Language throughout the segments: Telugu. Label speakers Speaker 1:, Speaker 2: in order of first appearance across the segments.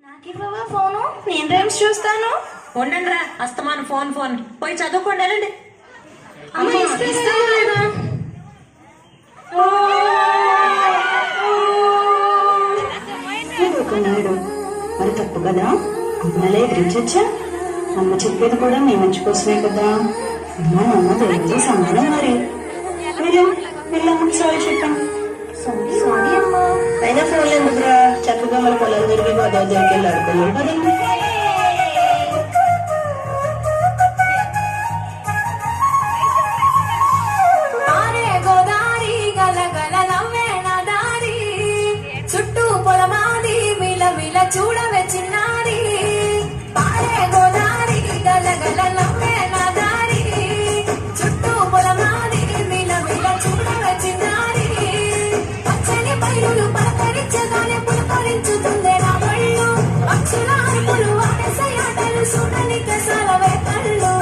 Speaker 1: నాకివ్వవా ఫోను? నేను రైమ్స్ చూస్తాను.
Speaker 2: ఉండండి రా, అస్తమాను ఫోన్ ఫోన్ పోయి చదువుకోండి వెళ్ళండి.
Speaker 1: అమ్మ ఇస్తాను లేదా?
Speaker 3: నాయుడు మరి తప్పు కదా, అమ్మలే ఎదిరించొచ్చా? అమ్మ చెప్పేది కూడా మీ మంచి కోసమే కదా. అమ్మ నాన్న దేవుడితో సమానం. మరి వెళ్ళమ్మా సారీ చెప్పాను.
Speaker 1: సారీ అమ్మా.
Speaker 3: అయినా ఫోన్లు ఎందుకురా, చక్కగా మన పొలం తిరిగి గోదావరి దగ్గరికి వెళ్ళి ఆడుకున్నాం కదండి.
Speaker 4: చూడవే చిన్నారి పారే గోదారి గలగల నవ్వే నా దారి చుట్టూ పొలమాది మిల మిల చూడవే చిన్నారి పచ్చని పైరులు పలకరించగానే పులకరించుతుందే నా పళ్ళు పక్షుల అరుపులు ఆటలు చూడని కసాలవే కళ్ళు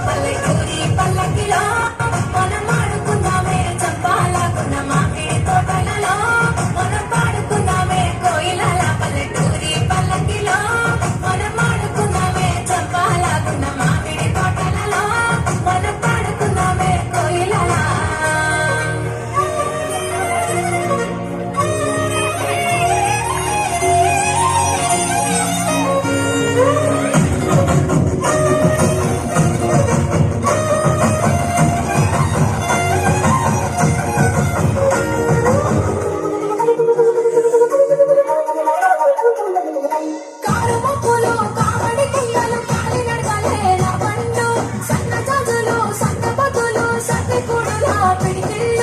Speaker 4: పల్లెటూరి పల్లకిలో మనం ఆడుకుందామే చంపాలకున్న మామిడి తోటలలో మనం పాడుకుందామే కోయిలల పల్లెటూరి పల్లకిలో మనం ఆడుకుందామే చంపాలకున్న మామిడి తోటలలో మనం పాడుకుందామే కోయిలల కారుమొక్కులు కావడి కుండలు కాలి నడకలే నా బండు సన్న జాజులు సన్న బతులు సన్ని కుడుల పిడికిళ్ళు